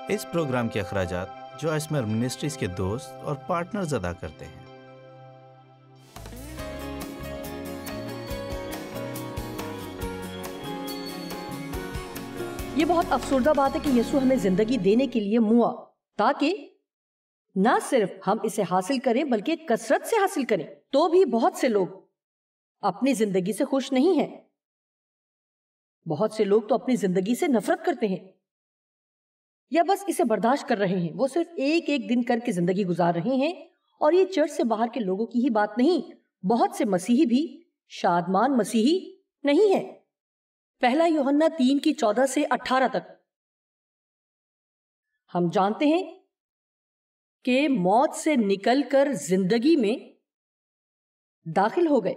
اس programme کے اخراجات جو اسمر منسٹریز کے دوست اور پارٹنرز ادا کرتے ہیں۔ یہ بہت افسردہ بات ہے کہ یسوع ہمیں زندگی دینے کے لیے موا تاکہ نہ صرف ہم اسے حاصل کریں بلکہ کثرت سے حاصل کریں۔ تو بھی بہت سے لوگ اپنی زندگی سے خوش نہیں ہیں، بہت سے لوگ تو اپنی زندگی سے نفرت کرتے ہیں یا بس اسے برداشت کر رہے ہیں۔ وہ صرف ایک ایک دن کر کے زندگی گزار رہے ہیں، اور یہ چرچ سے باہر کے لوگوں کی ہی بات نہیں، بہت سے مسیحی بھی شادمان مسیحی نہیں ہے۔ پہلا یوحنا 3:14 سے 18 تک ہم جانتے ہیں کہ موت سے نکل کر زندگی میں داخل ہو گئے،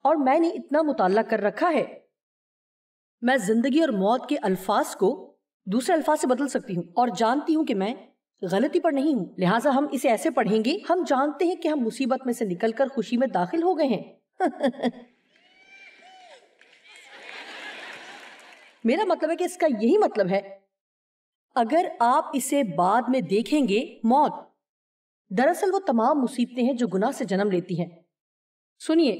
اور میں نے اتنا مطالعہ کر رکھا ہے، میں زندگی اور موت کے الفاظ کو دوسرے الفاظ سے بدل سکتی ہوں، اور جانتی ہوں کہ میں غلطی پر نہیں ہوں، لہٰذا ہم اسے ایسے پڑھیں گے۔ ہم جانتے ہیں کہ ہم مصیبت میں سے نکل کر خوشی میں داخل ہو گئے ہیں۔ میرا مطلب ہے کہ اس کا یہی مطلب ہے، اگر آپ اسے بعد میں دیکھیں گے، موت دراصل وہ تمام مصیبتیں ہیں جو گناہ سے جنم لیتی ہیں۔ سنیے،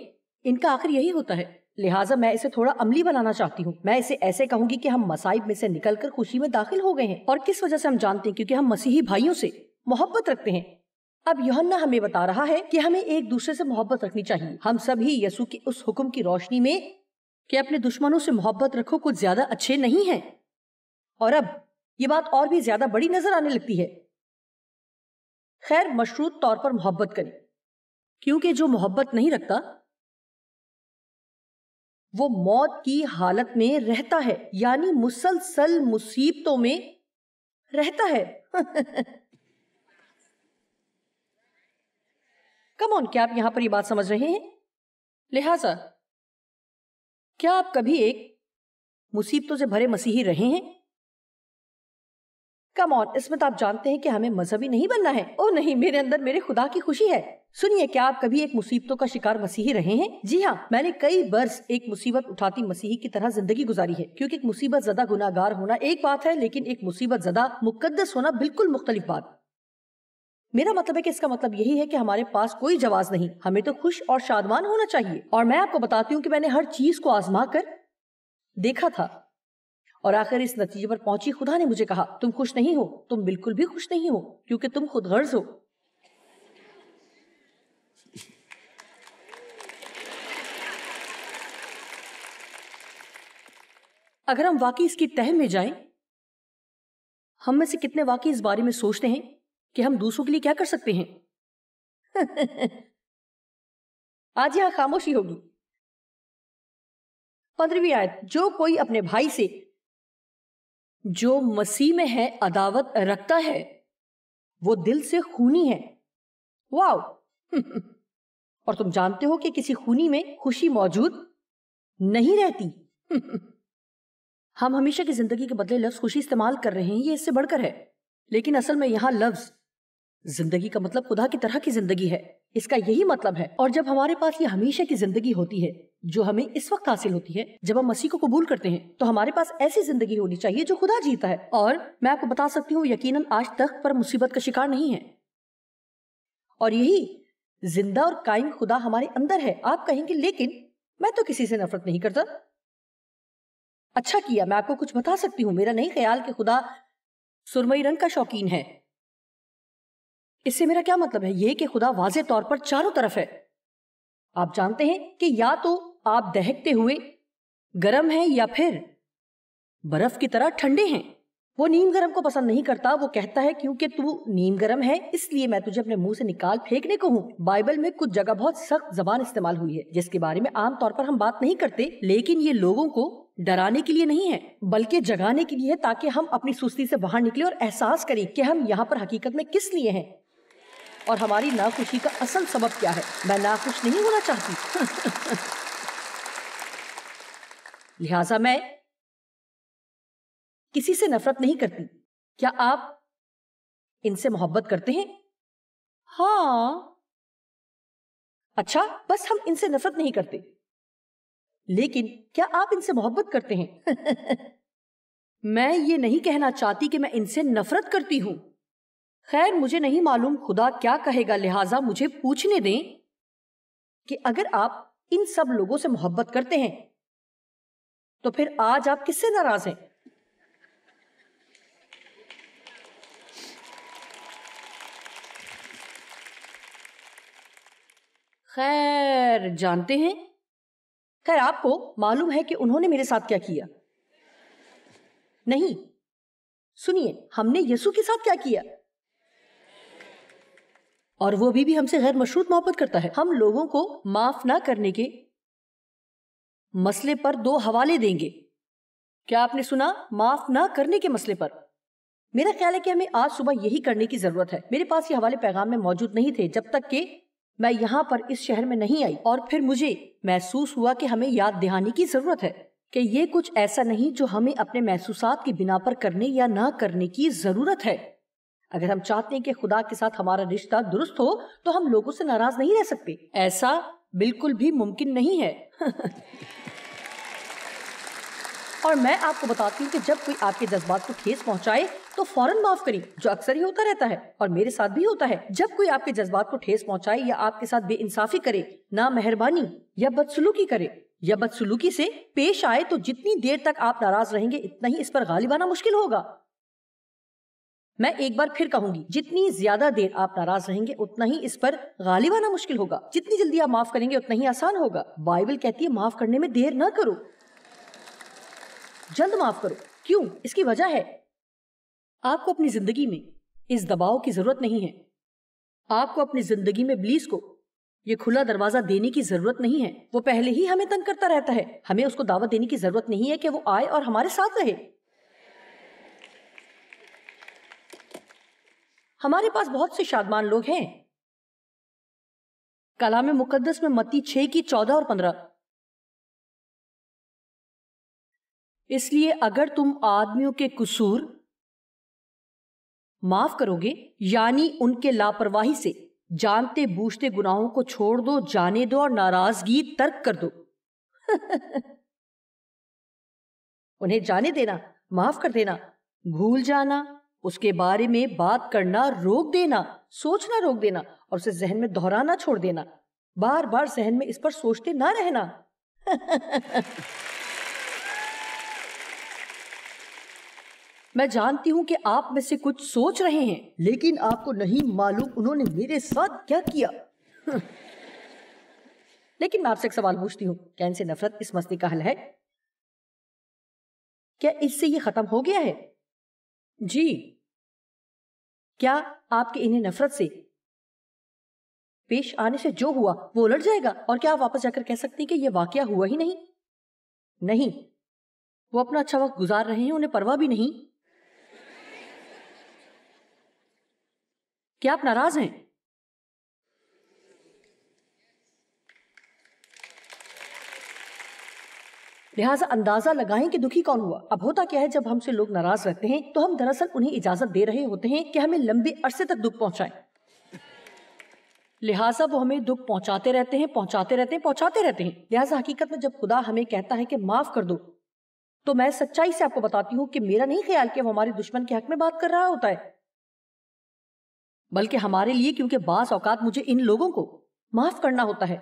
ان کا آخر یہی ہوتا ہے، لہٰذا میں اسے تھوڑا عملی بنانا چاہتی ہوں۔ میں اسے ایسے کہوں گی کہ ہم مصائب میں سے نکل کر خوشی میں داخل ہو گئے ہیں، اور کس وجہ سے ہم جانتے ہیں؟ کیونکہ ہم مسیحی بھائیوں سے محبت رکھتے ہیں۔ اب یوحنا ہمیں بتا رہا ہے کہ ہمیں ایک دوسرے سے محبت رکھنی چاہیے۔ ہم سب ہی یسوع کے اس حکم کی روشنی میں کہ اپنے دشمنوں سے محبت رکھو کچھ زیادہ اچھے نہیں ہیں، اور اب یہ بات اور بھی زیادہ بڑی نظر آنے لگتی ہے۔ خیر، مشروط طور پر محبت کریں، کیونکہ جو محبت نہیں رکھتا وہ موت کی حالت میں رہتا ہے، یعنی مسلسل مصیبتوں میں رہتا ہے۔ کم آن، کیا آپ یہاں پر یہ بات سمجھ رہے ہیں؟ لہذا کیا آپ کبھی ایک مصیبتوں سے بھرے مسیحی رہے ہیں؟ کم آن، اس میں تو آپ جانتے ہیں کہ ہمیں مذہبی نہیں بننا ہے۔ اوہ نہیں، میرے اندر میرے خدا کی خوشی ہے۔ سنیے، کیا آپ کبھی ایک مصیبتوں کا شکار مسیحی رہے ہیں؟ جی ہاں، میں نے کئی برس ایک مصیبت اٹھاتی مسیحی کی طرح زندگی گزاری ہے، کیونکہ ایک مصیبت زدہ گناہ گار ہونا ایک بات ہے، لیکن ایک مصیبت زدہ مقدس ہونا بالکل مختلف بات۔ میرا مطلب ہے کہ اس کا مطلب یہی ہے کہ ہمارے پاس کوئی جواز نہیں، ہمیں تو خوش اور شادمان ہونا چاہیے۔ اور میں آپ کو بتاتی ہوں کہ میں نے ہر چیز کو آزما کر دیکھا تھا، اور آخر اس نتیجے پر پہنچی، خدا نے مجھے کہا تم خوش نہیں ہو، تم بالکل بھی خوش نہیں ہو، کیونکہ تم خود غرض ہو۔ اگر ہم واقعی اس کی تہہ میں جائیں، ہم میں سے کتنے واقعی اس بارے میں سوچتے ہیں کہ ہم دوسروں کے لیے کیا کر سکتے ہیں؟ آج یہاں خاموشی ہوگی۔ 15ویں آیت، جو کوئی اپنے بھائی سے جو مسیح میں ہے عداوت رکھتا ہے وہ دل سے خونی ہے۔ واو! اور تم جانتے ہو کہ کسی خونی میں خوشی موجود نہیں رہتی۔ ہم ہمیشہ کی زندگی کے بدلے لفظ خوشی استعمال کر رہے ہیں، یہ اس سے بڑھ کر ہے، لیکن اصل میں یہاں لفظ زندگی کا مطلب خدا کی طرح کی زندگی ہے، اس کا یہی مطلب ہے۔ اور جب ہمارے پاس یہ ہمیشہ کی زندگی ہوتی ہے جو ہمیں اس وقت حاصل ہوتی ہے جب ہم مسیح کو قبول کرتے ہیں، تو ہمارے پاس ایسی زندگی ہونی چاہیے جو خدا جیتا ہے۔ اور میں آپ کو بتا سکتی ہوں یقیناً آج تک پر مصیبت کا شکار نہیں ہے، اور یہی زندہ اور قائم خدا ہمارے اندر ہے۔ آپ کہیں گے لیکن میں تو کسی سے نفرت نہیں کرتا۔ اچھا کیا، میں آپ کو کچھ بتا سکتی ہوں، میرا نہیں خیال کہ خدا سرمئی رنگ کا شوقین ہے۔ اس سے میرا کیا مطلب ہے؟ یہ کہ خدا واضح طور پر چاروں طرف ہے۔ آپ جانتے ہیں کہ یا تو آپ دہکتے ہوئے گرم ہیں یا پھر برف کی طرح ٹھنڈے ہیں۔ وہ نیم گرم کو پسند نہیں کرتا، وہ کہتا ہے کیونکہ تو نیم گرم ہے اس لیے میں تجھے اپنے منہ سے نکال پھینکنے کو ہوں۔ بائبل میں کچھ جگہ بہت سخت زبان استعمال ہوئی ہے جس کے بارے میں عام طور پر ہم بات نہیں کرتے، لیکن یہ لوگوں کو ڈرانے کے لیے نہیں ہے بلکہ جگانے کے لیے ہے، تاکہ ہم اپنی سستی سے باہر نکلیں اور احساس کریں کہ ہم یہاں پر حقیقت میں کس لیے ہیں اور ہماری ناخوشی کا اصل سبب کیا ہے۔ میں ناخوش نہیں ہونا چاہتی۔ لہٰذا میں کسی سے نفرت نہیں کرتی۔ کیا آپ ان سے محبت کرتے ہیں؟ ہاں، اچھا، بس ہم ان سے نفرت نہیں کرتے، لیکن کیا آپ ان سے محبت کرتے ہیں؟ میں یہ نہیں کہنا چاہتی کہ میں ان سے نفرت کرتی ہوں. خیر مجھے نہیں معلوم خدا کیا کہے گا، لہٰذا مجھے پوچھنے دیں کہ اگر آپ ان سب لوگوں سے محبت کرتے ہیں تو پھر آج آپ کس سے ناراض ہیں؟ خیر جانتے ہیں، خیر آپ کو معلوم ہے کہ انہوں نے میرے ساتھ کیا کیا؟ نہیں، سنیے، ہم نے یسوع کے ساتھ کیا کیا، اور وہ بھی ہم سے غیر مشروط محبت کرتا ہے. ہم لوگوں کو معاف نہ کرنے کے مسئلے پر 2 حوالے دیں گے. کیا آپ نے سنا؟ معاف نہ کرنے کے مسئلے پر. میرا خیال ہے کہ ہمیں آج صبح یہی کرنے کی ضرورت ہے. میرے پاس یہ حوالے پیغام میں موجود نہیں تھے جب تک کہ میں یہاں پر اس شہر میں نہیں آئی، اور پھر مجھے محسوس ہوا کہ ہمیں یاد دہانی کی ضرورت ہے کہ یہ کچھ ایسا نہیں جو ہمیں اپنے محسوسات کی بنا پر کرنے یا نہ کرنے کی ضرورت ہے. اگر ہم چاہتے ہیں کہ خدا کے ساتھ ہمارا رشتہ درست ہو تو ہم لوگوں سے ناراض نہیں رہ سکتے. ایسا بالکل بھی ممکن نہیں ہے. اور میں آپ کو بتاتی ہوں کہ جب کوئی آپ کے جذبات کو ٹھیس پہنچائے تو فوراً معاف کریں، جو اکثر ہی ہوتا رہتا ہے اور میرے ساتھ بھی ہوتا ہے. جب کوئی آپ کے جذبات کو ٹھیس پہنچائے یا آپ کے ساتھ بے انصافی کرے، نامہربانی یا بدسلوکی کرے یا بدسلوکی سے پیش آئے تو جتنی دیر تک آپ ناراض رہیں گے اتنا ہی اس پر غالب آنا مشکل ہوگا. میں ایک بار پھر کہوں گی، جتنی زیادہ دیر آپ ناراض رہیں گے اتنا ہی اس پر غالب آنا مشکل ہوگا. جتنی جلدی آپ معاف کریں گے اتنا ہی آسان ہوگا. بائبل کہتی ہے معاف کرنے میں دیر نہ کرو، جلد معاف کرو. کیوں؟ اس کی وجہ ہے آپ کو اپنی زندگی میں اس دباؤ کی ضرورت نہیں ہے. آپ کو اپنی زندگی میں ابلیس کو یہ کھلا دروازہ دینے کی ضرورت نہیں ہے. وہ پہلے ہی ہمیں تنگ کرتا رہتا ہے. ہمیں اس کو دعوت دینے کی ضرورت نہیں ہے کہ وہ آئے اور ہمارے ساتھ رہے. ہمارے پاس بہت سے شادمان لوگ ہیں. کلام مقدس میں متی 6:14 اور 15. اس لیے اگر تم آدمیوں کے قصور معاف کرو گے، یعنی ان کے لاپرواہی سے جانتے بوجھتے گناہوں کو چھوڑ دو، جانے دو اور ناراضگی ترک کر دو. انہیں جانے دینا، معاف کر دینا، بھول جانا، اس کے بارے میں بات کرنا روک دینا، سوچنا روک دینا اور اسے ذہن میں دہرانا چھوڑ دینا، بار بار ذہن میں اس پر سوچتے نہ رہنا. میں جانتی ہوں کہ آپ میں سے کچھ سوچ رہے ہیں لیکن آپ کو نہیں معلوم انہوں نے میرے ساتھ کیا کیا. لیکن میں آپ سے ایک سوال پوچھتی ہوں، کیا ان سے نفرت اس مسئلے کا حل ہے؟ کیا اس سے یہ ختم ہو گیا ہے؟ جی. کیا آپ کے انہیں نفرت سے پیش آنے سے جو ہوا وہ الٹ جائے گا؟ اور کیا آپ واپس جا کر کہہ سکتے ہیں کہ یہ واقعہ ہوا ہی نہیں؟ نہیں، وہ اپنا اچھا وقت گزار رہے ہیں، انہیں پرواہ بھی نہیں. کیا آپ ناراض ہیں؟ لہٰذا اندازہ لگائیں کہ دکھی کون ہوا. اب ہوتا کیا ہے، جب ہم سے لوگ ناراض رہتے ہیں تو ہم دراصل انہیں اجازت دے رہے ہوتے ہیں کہ ہمیں لمبے عرصے تک دکھ پہنچائیں. لہٰذا وہ ہمیں دکھ پہنچاتے رہتے ہیں. لہٰذا حقیقت میں جب خدا ہمیں کہتا ہے کہ معاف کر دو تو میں سچائی سے آپ کو بتاتی ہوں کہ میرا نہیں خیال کہ وہ ہمارے دشمن کے حق میں بات کر رہا ہوتا ہے، بلکہ ہمارے لیے، کیونکہ بعض اوقات مجھے ان لوگوں کو معاف کرنا ہوتا ہے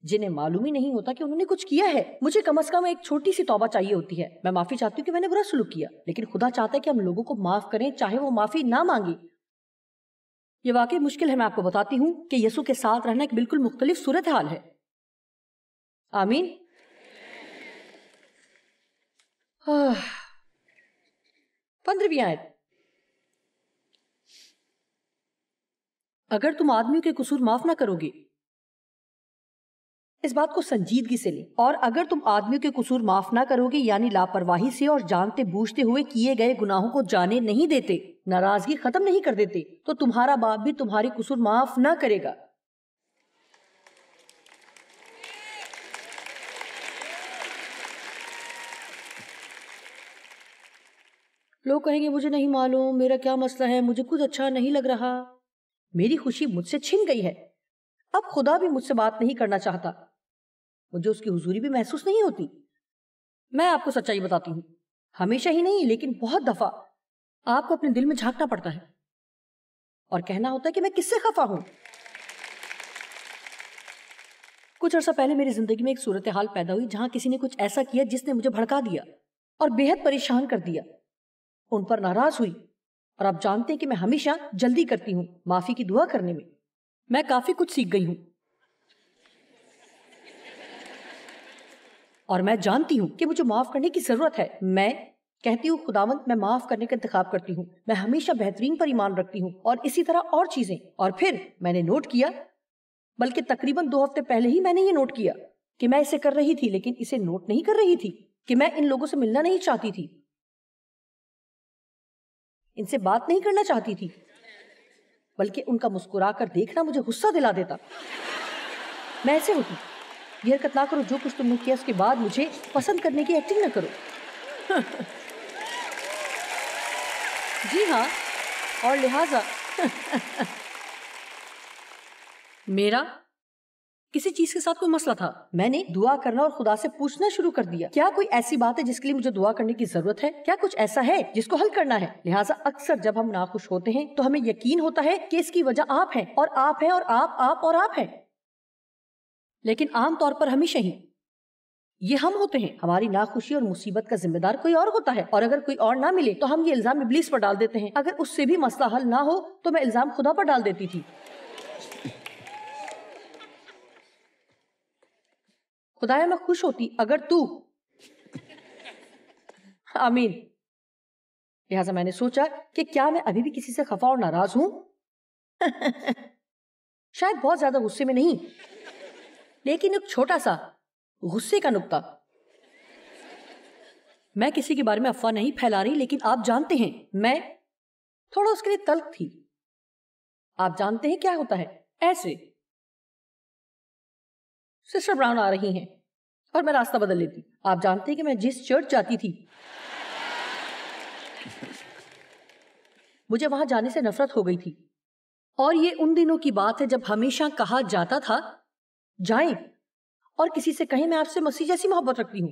جنہیں معلوم ہی نہیں ہوتا کہ انہوں نے کچھ کیا ہے. مجھے کم از کم ایک چھوٹی سی توبہ چاہیے ہوتی ہے. میں معافی چاہتی ہوں کہ میں نے برا سلوک کیا، لیکن خدا چاہتا ہے کہ ہم لوگوں کو معاف کریں چاہے وہ معافی نہ مانگے. یہ واقعی مشکل ہے. میں آپ کو بتاتی ہوں کہ یسوع کے ساتھ رہنا ایک بالکل مختلف صورتحال ہے. آمین. 15ویں آیت. اگر تم آدمیوں کے قصور معاف نہ کرو گے، اس بات کو سنجیدگی سے لیں، اور اگر تم آدمیوں کے قصور معاف نہ کرو گے یعنی لاپرواہی سے اور جانتے بوجھتے ہوئے کیے گئے گناہوں کو جانے نہیں دیتے، ناراضگی ختم نہیں کر دیتے، تو تمہارا باپ بھی تمہاری قصور معاف نہ کرے گا. لوگ کہیں گے مجھے نہیں معلوم میرا کیا مسئلہ ہے، مجھے کچھ اچھا نہیں لگ رہا، میری خوشی مجھ سے چھن گئی ہے، اب خدا بھی مجھ سے بات نہیں کرنا چاہتا، مجھے اس کی حضوری بھی محسوس نہیں ہوتی. میں آپ کو سچائی بتاتی ہوں، ہمیشہ ہی نہیں لیکن بہت دفعہ آپ کو اپنے دل میں جھانکنا پڑتا ہے اور کہنا ہوتا ہے کہ میں کس سے خفا ہوں. کچھ عرصہ پہلے میری زندگی میں ایک صورتحال پیدا ہوئی جہاں کسی نے کچھ ایسا کیا جس نے مجھے بھڑکا دیا اور بے حد پریشان کر دیا. ان پر ناراض ہوئی اور آپ جانتے ہیں کہ میں ہمیشہ جلدی کرتی ہوں معافی کی دعا کرنے میں. میں کافی کچھ سیکھ گئی ہوں اور میں جانتی ہوں کہ مجھے معاف کرنے کی ضرورت ہے. میں کہتی ہوں خداوند میں معاف کرنے کا انتخاب کرتی ہوں. میں ہمیشہ بہترین پر ایمان رکھتی ہوں اور اسی طرح اور چیزیں. اور پھر میں نے نوٹ کیا، بلکہ تقریباً 2 ہفتے پہلے ہی میں نے یہ نوٹ کیا کہ میں اسے کر رہی تھی لیکن اسے نوٹ نہیں کر رہی تھی، کہ میں ان لوگوں سے ملنا نہیں چاہتی تھی، ان سے بات نہیں کرنا چاہتی تھی، بلکہ ان کا مسکرا کر دیکھنا مجھے غصہ دلا دیتا. میں ایسے ہوتی. یہ حرکت نہ کرو، جو کچھ تم نے کیا اس کے بعد مجھے پسند کرنے کی ایکٹنگ نہ کرو. جی ہاں، اور لہٰذا میرا کسی چیز کے ساتھ کوئی مسئلہ تھا. میں نے دعا کرنا اور خدا سے پوچھنا شروع کر دیا کیا کوئی ایسی بات ہے جس کے لیے مجھے دعا کرنے کی ضرورت ہے؟ کیا کچھ ایسا ہے جس کو حل کرنا ہے؟ لہٰذا اکثر جب ہم ناخوش ہوتے ہیں تو ہمیں یقین ہوتا ہے کہ اس کی وجہ آپ ہیں اور آپ ہیں اور آپ اور آپ ہیں، لیکن عام طور پر ہمیشہ ہی یہ ہم ہوتے ہیں. ہماری ناخوشی اور مصیبت کا ذمہ دار کوئی اور ہوتا ہے، اور اگر کوئی اور نہ ملے تو ہم یہ الزام ابلیس پر ڈال دیتے ہیں. اگر اس سے بھی مسئلہ حل نہ ہو تو میں الزام خدا پر ڈال دیتی تھی. خدایا میں خوش ہوتی اگر تو آمین. لہٰذا میں نے سوچا کہ کیا میں ابھی بھی کسی سے خفا اور ناراض ہوں؟ شاید بہت زیادہ غصے میں نہیں، لیکن ایک چھوٹا سا غصے کا نقطہ. میں کسی کے بارے میں افواہ نہیں پھیلا رہی، لیکن آپ جانتے ہیں میں تھوڑا اس کے لیے تلخ تھی. آپ جانتے ہیں کیا ہوتا ہے؟ ایسے سسٹر براؤن آ رہی ہیں اور میں راستہ بدل لیتی. آپ جانتے ہیں کہ میں جس چرچ جاتی تھی مجھے وہاں جانے سے نفرت ہو گئی تھی، اور یہ ان دنوں کی بات ہے جب ہمیشہ کہا جاتا تھا جائیں اور کسی سے کہیں میں آپ سے مسیح جیسی محبت رکھتی ہوں،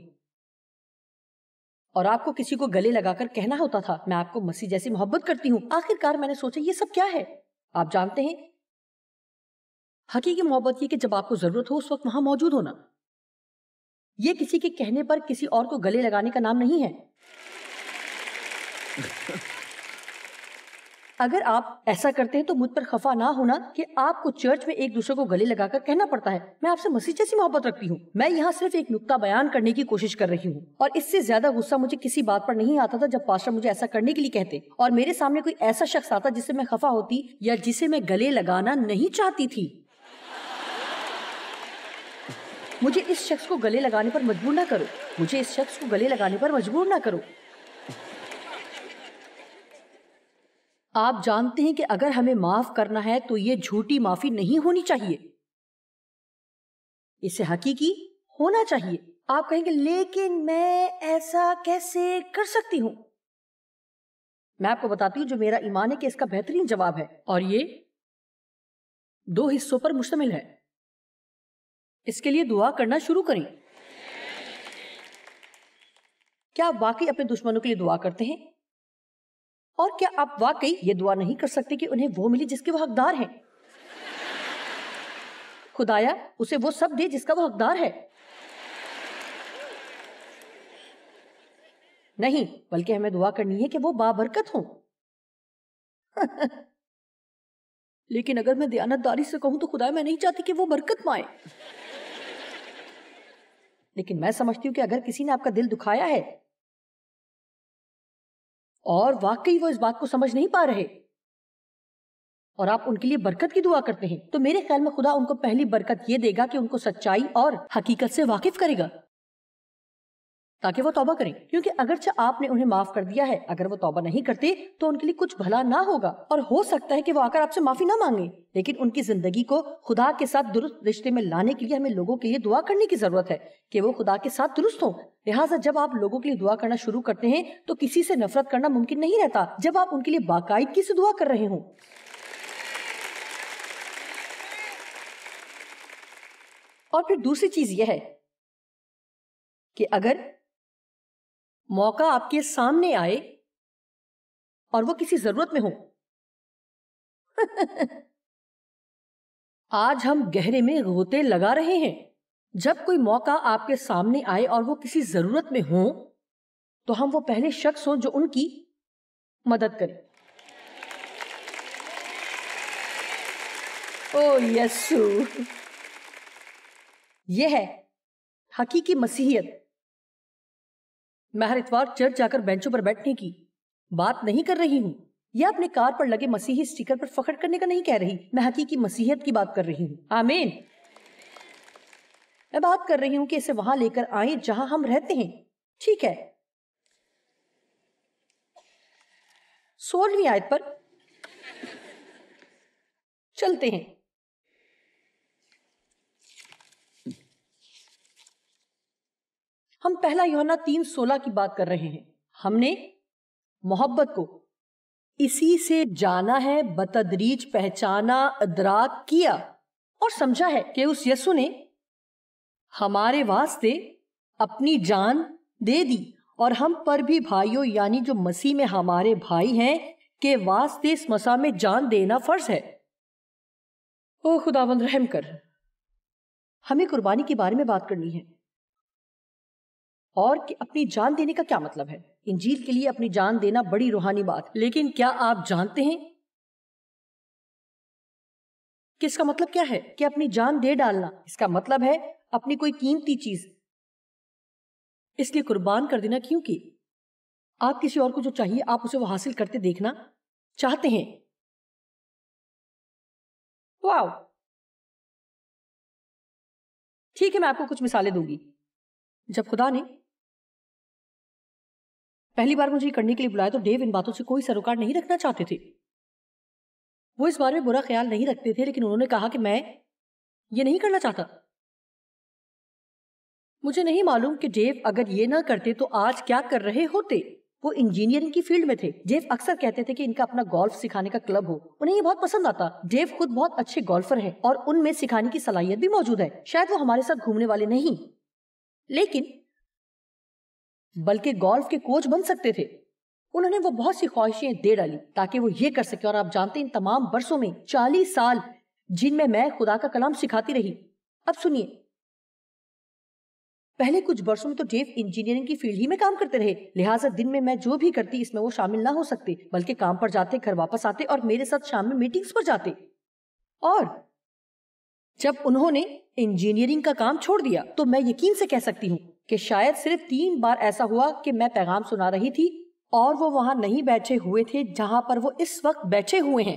اور آپ کو کسی کو گلے لگا کر کہنا ہوتا تھا میں آپ کو مسیح جیسی محبت کرتی ہوں. آخر کار میں نے سوچا یہ سب کیا ہے؟ آپ جانتے ہیں حقیقی محبت یہ کہ جب آپ کو ضرورت ہو اس وقت وہاں موجود ہونا. یہ کسی کے کہنے پر کسی اور کو گلے لگانے کا نام نہیں ہے. اگر آپ ایسا کرتے ہیں تو مجھ پر خفا نہ ہونا کہ آپ کو چرچ میں ایک دوسرے کو گلے لگا کر کہنا پڑتا ہے میں آپ سے مسیح جیسی محبت رکھتی ہوں. میں یہاں صرف ایک نقطہ بیان کرنے کی کوشش کر رہی ہوں، اور اس سے زیادہ غصہ مجھے کسی بات پر نہیں آتا تھا جب پاسٹر مجھے ایسا کرنے کے لیے کہتے اور میرے سامنے کوئی ایسا شخص آتا جس سے میں خفا ہوتی یا جسے میں گلے لگانا نہیں چاہتی تھی. مجھے اس شخص کو گلے لگانے پر مجبور نہ کرو، مجھے اس شخص کو گلے لگانے پر مجبور نہ کرو. آپ جانتے ہیں کہ اگر ہمیں معاف کرنا ہے تو یہ جھوٹی معافی نہیں ہونی چاہیے، اسے حقیقی ہونا چاہیے. آپ کہیں گے لیکن میں ایسا کیسے کر سکتی ہوں؟ میں آپ کو بتاتی ہوں جو میرا ایمان ہے کہ اس کا بہترین جواب ہے، اور یہ 2 حصوں پر مشتمل ہے. اس کے لیے دعا کرنا شروع کریں. کیا آپ واقعی اپنے دشمنوں کے لیے دعا کرتے ہیں؟ اور کیا آپ واقعی یہ دعا نہیں کر سکتے کہ انہیں وہ ملی جس کے وہ حقدار ہیں؟ خدایا اسے وہ سب دے جس کا وہ حقدار ہے. نہیں، بلکہ ہمیں دعا کرنی ہے کہ وہ بابرکت ہوں. لیکن اگر میں دیانتداری سے کہوں تو خدایا میں نہیں چاہتی کہ وہ برکت پائیں. لیکن میں سمجھتی ہوں کہ اگر کسی نے آپ کا دل دکھایا ہے اور واقعی وہ اس بات کو سمجھ نہیں پا رہے اور آپ ان کے لیے برکت کی دعا کرتے ہیں تو میرے خیال میں خدا ان کو پہلی برکت یہ دے گا کہ ان کو سچائی اور حقیقت سے واقف کرے گا تاکہ وہ توبہ کریں. کیونکہ اگرچہ آپ نے انہیں معاف کر دیا ہے، اگر وہ توبہ نہیں کرتے تو ان کے لیے کچھ بھلا نہ ہوگا، اور ہو سکتا ہے کہ وہ آ کر آپ سے معافی نہ مانگیں. لیکن ان کی زندگی کو خدا کے ساتھ درست رشتے میں لانے کے لیے ہمیں لوگوں کے لیے دعا کرنے کی ضرورت ہے کہ وہ خدا کے ساتھ درست ہوں. لہٰذا جب آپ لوگوں کے لیے دعا کرنا شروع کرتے ہیں تو کسی سے نفرت کرنا ممکن نہیں رہتا جب آپ ان کے لیے باقاعدگی سے دعا کر رہے ہوں. اور پھر دوسری چیز یہ ہے کہ اگر موقع آپ کے سامنے آئے اور وہ کسی ضرورت میں ہو. آج ہم گہرے میں غوطے لگا رہے ہیں. جب کوئی موقع آپ کے سامنے آئے اور وہ کسی ضرورت میں ہو تو ہم وہ پہلے شخص ہوں جو ان کی مدد کریں. او یسو، یہ ہے حقیقی مسیحیت. میں ہر اتوار چرچ جا کر بینچوں پر بیٹھنے کی بات نہیں کر رہی ہوں، یا اپنے کار پر لگے مسیحی اسٹیکر پر فخر کرنے کا نہیں کہہ رہی. میں حقیقی مسیحیت کی بات کر رہی ہوں. آمین. میں بات کر رہی ہوں کہ اسے وہاں لے کر آئیں جہاں ہم رہتے ہیں. ٹھیک ہے، 16ویں آیت پر چلتے ہیں. ہم پہلا یوحنا 3:16 کی بات کر رہے ہیں. ہم نے محبت کو اسی سے جانا ہے، بتدریج پہچانا، ادراک کیا اور سمجھا ہے کہ اس یسوع نے ہمارے واسطے اپنی جان دے دی، اور ہم پر بھی بھائیوں یعنی جو مسیح میں ہمارے بھائی ہیں کے واسطے اس مسیح میں جان دینا فرض ہے. او خداوند رحم کر. ہمیں قربانی کے بارے میں بات کرنی ہے، اور کہ اپنی جان دینے کا کیا مطلب ہے. انجیل کے لیے اپنی جان دینا بڑی روحانی بات، لیکن کیا آپ جانتے ہیں کہ اس کا مطلب کیا ہے کہ اپنی جان دے ڈالنا؟ اس کا مطلب ہے اپنی کوئی قیمتی چیز اس لیے قربان کر دینا، کیونکہ آپ کسی اور کو جو چاہیے آپ اسے وہ حاصل کرتے دیکھنا چاہتے ہیں. واو. ٹھیک ہے، میں آپ کو کچھ مثالیں دوں گی. جب خدا نے پہلی بار مجھے یہ کرنے کے لیے بلایا تو ڈیو ان باتوں سے کوئی سروکار نہیں رکھنا چاہتے تھے. وہ اس بارے میں برا خیال نہیں رکھتے تھے، لیکن انہوں نے کہا کہ میں یہ نہیں کرنا چاہتا. مجھے نہیں معلوم کہ ڈیو اگر یہ نہ کرتے تو آج کیا کر رہے ہوتے. وہ انجینئرنگ کی فیلڈ میں تھے. ڈیو اکثر کہتے تھے کہ ان کا اپنا گولف سکھانے کا کلب ہو. انہیں یہ بہت پسند آتا. ڈیو خود بہت اچھے گولفر ہیں اور ان میں سکھانے کی صلاحیت بھی موجود ہے. شاید وہ ہمارے ساتھ گھومنے والے نہیں، لیکن بلکہ گولف کے کوچ بن سکتے تھے. انہوں نے وہ بہت سی خواہشیں دے ڈالی تاکہ وہ یہ کر سکے. اور آپ جانتے ہیں ان تمام برسوں میں 40 سال جن میں خدا کا کلام سکھاتی رہی. اب سنیے، پہلے کچھ برسوں میں تو ڈیو انجینئرنگ کی فیلڈ ہی میں کام کرتے رہے، لہٰذا دن میں جو بھی کرتی اس میں وہ شامل نہ ہو سکتے، بلکہ کام پر جاتے، گھر واپس آتے اور میرے ساتھ شام میں میٹنگز پر جاتے. اور جب انہوں نے انجینئرنگ کا کام چھوڑ دیا تو میں یقین سے کہہ سکتی ہوں کہ شاید صرف 3 بار ایسا ہوا کہ میں پیغام سنا رہی تھی اور وہ وہاں نہیں بیٹھے ہوئے تھے جہاں پر وہ اس وقت بیٹھے ہوئے ہیں.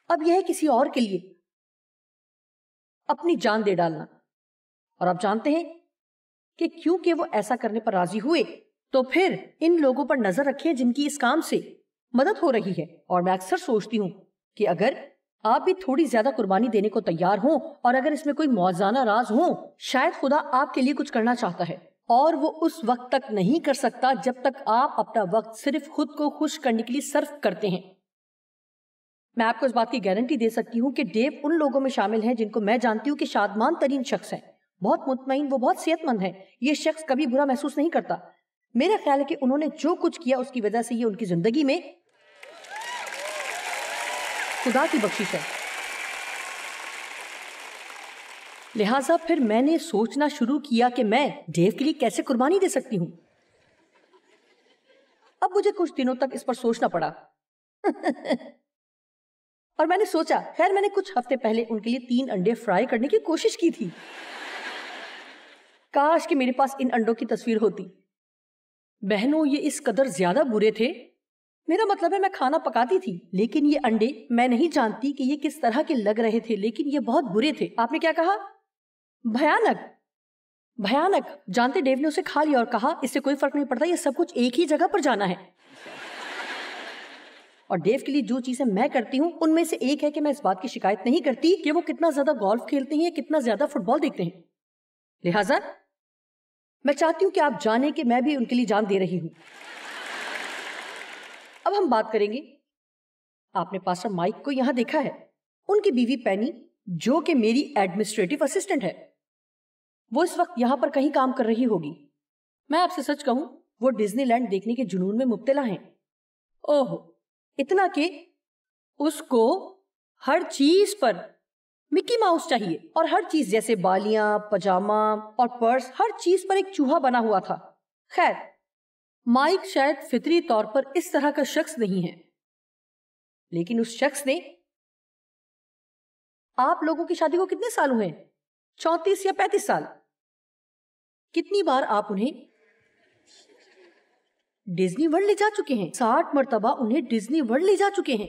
اب یہ ہے کسی اور کے لیے اپنی جان دے ڈالنا. اور آپ جانتے ہیں کہ کیونکہ وہ ایسا کرنے پر راضی ہوئے تو پھر ان لوگوں پر نظر رکھیں جن کی اس کام سے مدد ہو رہی ہے. اور میں اکثر سوچتی ہوں کہ اگر آپ بھی تھوڑی زیادہ قربانی دینے کو تیار ہوں اور اگر اس میں کوئی موازنہ راز ہوں، شاید خدا آپ کے لیے کچھ کرنا چاہتا ہے، اور وہ اس وقت تک نہیں کر سکتا جب تک آپ اپنا وقت صرف خود کو خوش کرنے کے لیے صرف کرتے ہیں. میں آپ کو اس بات کی گارنٹی دے سکتی ہوں کہ ڈیو ان لوگوں میں شامل ہیں جن کو میں جانتی ہوں کہ شادمان ترین شخص ہے، بہت مطمئن، وہ بہت صحت مند ہے. یہ شخص کبھی برا محسوس نہیں کرتا. میرا خیال ہے کہ انہوں نے جو کچھ کیا اس کی وجہ سے یہ ان کی زندگی میں خدا کی بخشش ہے. لہٰذا پھر میں نے سوچنا شروع کیا کہ میں ڈیو کے لیے کیسے قربانی دے سکتی ہوں. اب مجھے کچھ دنوں تک اس پر سوچنا پڑا اور میں نے سوچا، خیر میں نے کچھ ہفتے پہلے ان کے لیے 3 انڈے فرائی کرنے کی کوشش کی تھی. کاش کہ میرے پاس ان انڈوں کی تصویر ہوتی. بہنوں، یہ اس قدر زیادہ برے تھے. میرا مطلب ہے میں کھانا پکاتی تھی، لیکن یہ انڈے میں نہیں جانتی کہ یہ کس طرح کے لگ رہے تھے، لیکن یہ بہت برے تھے. آپ نے کیا کہا؟ بھیانک. بھیانک. جانتے ڈیو نے اسے کھا لیا اور کہا اس سے کوئی فرق نہیں پڑتا، یہ سب کچھ ایک ہی جگہ پر جانا ہے. اور ڈیو کے لیے جو چیزیں میں کرتی ہوں ان میں سے ایک ہے کہ میں اس بات کی شکایت نہیں کرتی کہ وہ کتنا زیادہ گولف کھیلتے ہیں یا کتنا زیادہ فٹ بال دیکھتے ہیں. لہٰذا میں چاہتی ہوں کہ آپ جانیں کہ میں بھی ان کے لیے جان دے رہی ہوں. اب ہم بات کریں گے. آپ نے پاسٹر مائک کو یہاں دیکھا ہے ان کی بیوی پینی جو کہ میری ایڈمنسٹریٹو اسسٹنٹ ہے، وہ اس وقت یہاں پر کہیں کام کر رہی ہوگی۔ میں آپ سے سچ کہوں، وہ ڈزنی لینڈ دیکھنے کے جنون میں مبتلا ہیں۔ اوہ، اتنا کہ اس کو ہر چیز پر مکی ماؤس چاہیے، اور ہر چیز جیسے بالیاں، پجامہ اور پرس، ہر چیز پر ایک چوہا بنا ہوا تھا۔ خیر، مائک شاید فطری طور پر اس طرح کا شخص نہیں ہے، لیکن اس شخص نے آپ لوگوں کی شادی کو کتنے سال ہوئے؟ 34 یا 35 سال۔ کتنی بار آپ انہیں ڈزنی ورلڈ لے جا چکے ہیں؟ 60 مرتبہ انہیں ڈزنی ورلڈ لے جا چکے ہیں۔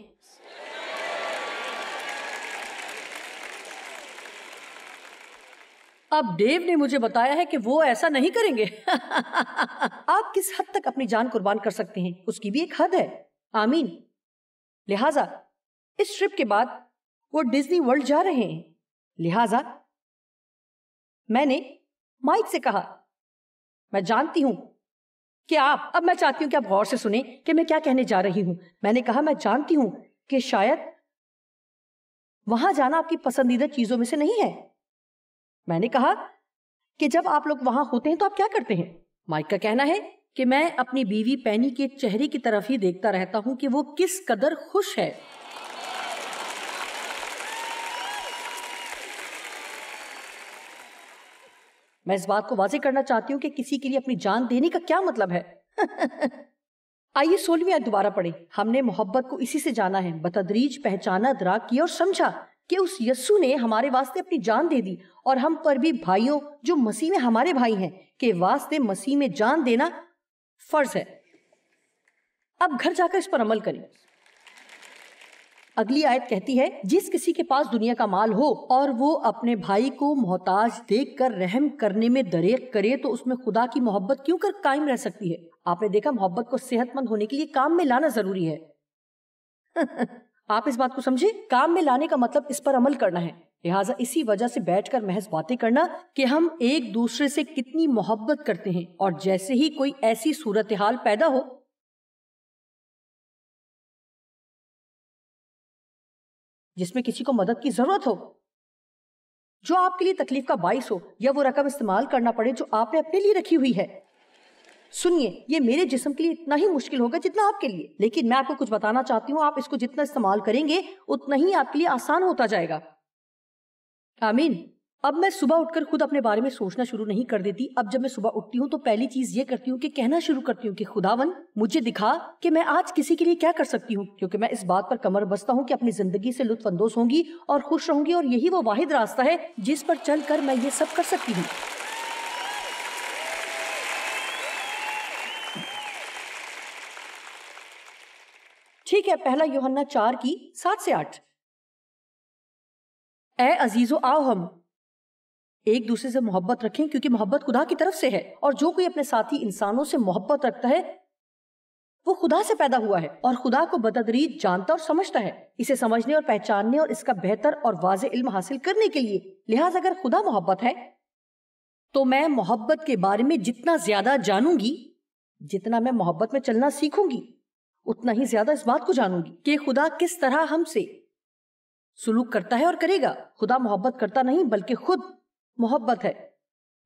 اب ڈیو نے مجھے بتایا ہے کہ وہ ایسا نہیں کریں گے۔ آپ کس حد تک اپنی جان قربان کر سکتے ہیں، اس کی بھی ایک حد ہے۔ آمین۔ لہٰذا اس ٹرپ کے بعد وہ ڈزنی ورلڈ جا رہے ہیں۔ لہٰذا میں نے مائک سے کہا، میں جانتی ہوں کہ اب میں چاہتی ہوں کہ آپ غور سے سنیں کہ میں کیا کہنے جا رہی ہوں۔ میں نے کہا، میں جانتی ہوں کہ شاید وہاں جانا آپ کی پسندیدہ چیزوں میں سے نہیں ہے۔ میں نے کہا کہ جب آپ لوگ وہاں ہوتے ہیں تو آپ کیا کرتے ہیں؟ مائک کا کہنا ہے کہ میں اپنی بیوی پینی کے چہرے کی طرف ہی دیکھتا رہتا ہوں کہ وہ کس قدر خوش ہے۔ میں اس بات کو واضح کرنا چاہتی ہوں کہ کسی کے لیے اپنی جان دینے کا کیا مطلب ہے۔ آئیے 16ویں آیت دوبارہ پڑھیں۔ ہم نے محبت کو اسی سے جانا ہے، بتدریج پہچانا، ادراک کیا اور سمجھا کہ اس یسوع نے ہمارے واسطے اپنی جان دے دی، اور ہم پر بھی بھائیوں جو مسیح میں ہمارے بھائی ہیں کہ واسطے مسیح میں جان دینا فرض ہے۔ اب گھر جا کر اس پر عمل کریں۔ اگلی آیت کہتی ہے، جس کسی کے پاس دنیا کا مال ہو اور وہ اپنے بھائی کو محتاج دیکھ کر رحم کرنے میں دریغ کرے تو اس میں خدا کی محبت کیوں کر قائم رہ سکتی ہے؟ آپ نے دیکھا، محبت کو صحت مند ہونے کے لیے کام میں لانا ضروری ہے۔ آپ اس بات کو سمجھے، کام میں لانے کا مطلب اس پر عمل کرنا ہے۔ لہٰذا اسی وجہ سے بیٹھ کر محض باتیں کرنا کہ ہم ایک دوسرے سے کتنی محبت کرتے ہیں، اور جیسے ہی کوئی ایسی صورتحال پیدا ہو جس میں کسی کو مدد کی ضرورت ہو، جو آپ کے لیے تکلیف کا باعث ہو، یا وہ رقم استعمال کرنا پڑے جو آپ نے اپنے لیے رکھی ہوئی ہے، سنیے، یہ میرے جسم کے لیے اتنا ہی مشکل ہوگا جتنا آپ کے لیے، لیکن میں آپ کو کچھ بتانا چاہتی ہوں، آپ اس کو جتنا استعمال کریں گے اتنا ہی آپ کے لیے آسان ہوتا جائے گا۔ آمین۔ اب میں صبح اٹھ کر خود اپنے بارے میں سوچنا شروع نہیں کر دیتی۔ اب جب میں صبح اٹھتی ہوں تو پہلی چیز یہ کرتی ہوں کہ کہنا شروع کرتی ہوں کہ خداوند مجھے دکھا کہ میں آج کسی کے لیے کیا کر سکتی ہوں، کیونکہ میں اس بات پر کمر بستہ ہوں کہ اپنی زندگی سے لطف اندوز ہوں گی اور خوش رہوں گی، اور یہی وہ واحد راستہ ہے جس پر چل کر میں یہ سب کر سکتی ہوں۔ ٹھیک ہے، پہلا یوحنا 4:7-8۔ اے عزیزو، آؤ ہم ایک دوسرے سے محبت رکھیں، کیونکہ محبت خدا کی طرف سے ہے، اور جو کوئی اپنے ساتھی انسانوں سے محبت رکھتا ہے وہ خدا سے پیدا ہوا ہے اور خدا کو بتدریج جانتا اور سمجھتا ہے، اسے سمجھنے اور پہچاننے اور اس کا بہتر اور واضح علم حاصل کرنے کے لیے۔ لہٰذا اگر خدا محبت ہے تو میں محبت کے بارے میں جتنا زیادہ جانوں گی، جتنا میں محبت میں چلنا سیکھوں گی، اتنا ہی زیادہ اس بات کو جانوں گی کہ خدا کس طرح ہم سے سلوک کرتا ہے اور کرے گا۔ خدا محبت کرتا نہیں بلکہ خود محبت ہے۔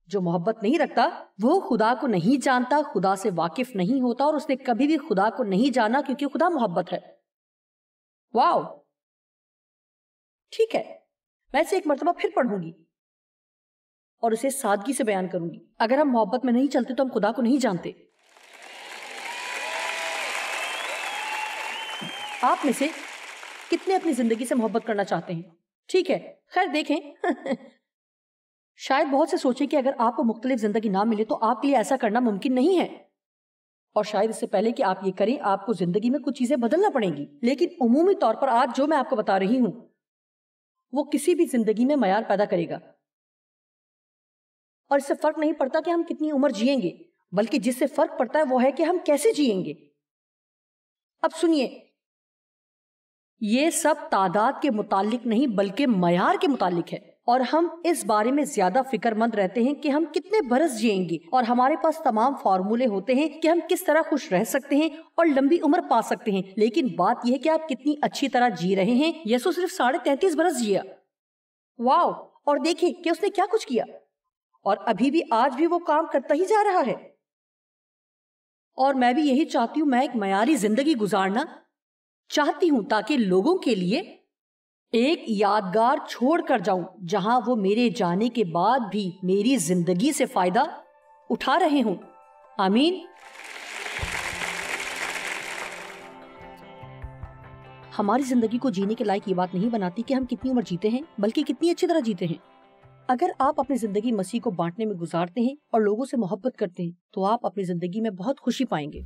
جو محبت نہیں رکھتا وہ خدا کو نہیں جانتا، خدا سے واقف نہیں ہوتا، اور اس نے کبھی بھی خدا کو نہیں جانا، کیونکہ خدا محبت ہے۔ واو، ٹھیک ہے، میں اسے ایک مرتبہ پھر پڑھوں گی اور اسے سادگی سے بیان کروں گی۔ اگر ہم محبت میں نہیں چلتے تو ہم خدا کو نہیں جانتے۔ آپ میں سے کتنے اپنی زندگی سے محبت کرنا چاہتے ہیں؟ ٹھیک ہے، خیر دیکھیں، شاید بہت سے سوچیں کہ اگر آپ کو مختلف زندگی نہ ملے تو آپ کے لیے ایسا کرنا ممکن نہیں ہے، اور شاید اس سے پہلے کہ آپ یہ کریں آپ کو زندگی میں کچھ چیزیں بدلنا پڑیں گی، لیکن عمومی طور پر آج جو میں آپ کو بتا رہی ہوں وہ کسی بھی زندگی میں معیار پیدا کرے گا، اور اس سے فرق نہیں پڑتا کہ ہم کتنی عمر جئیں گے، بلکہ جس سے فرق پڑتا ہے وہ ہے کہ ہم کیسے جئیں گے۔ اب سنیے، یہ سب تعداد کے متعلق نہیں بلکہ معیار کے متعلق ہے۔ اور ہم اس بارے میں زیادہ فکر مند رہتے ہیں کہ ہم کتنے برس جئیں گے، اور ہمارے پاس تمام فارمولے ہوتے ہیں کہ ہم کس طرح خوش رہ سکتے ہیں اور لمبی عمر پا سکتے ہیں، لیکن بات یہ ہے کہ آپ کتنی اچھی طرح جی رہے ہیں۔ یسوع صرف 33.5 برس جیا، واو! اور دیکھیں کہ اس نے کیا کچھ کیا، اور ابھی بھی آج بھی وہ کام کرتا ہی جا رہا ہے۔ اور میں بھی یہی چاہتی ہوں، میں ایک معیاری زندگی گزارنا چاہتی ہوں تاکہ لوگوں کے لیے ایک یادگار چھوڑ کر جاؤں جہاں وہ میرے جانے کے بعد بھی میری زندگی سے فائدہ اٹھا رہے ہوں۔ آمین۔ ہماری زندگی کو جینے کے لائق یہ بات نہیں بناتی کہ ہم کتنی عمر جیتے ہیں، بلکہ کتنی اچھی طرح جیتے ہیں۔ اگر آپ اپنی زندگی مسیح کو بانٹنے میں گزارتے ہیں اور لوگوں سے محبت کرتے ہیں تو آپ اپنی زندگی میں بہت خوشی پائیں گے۔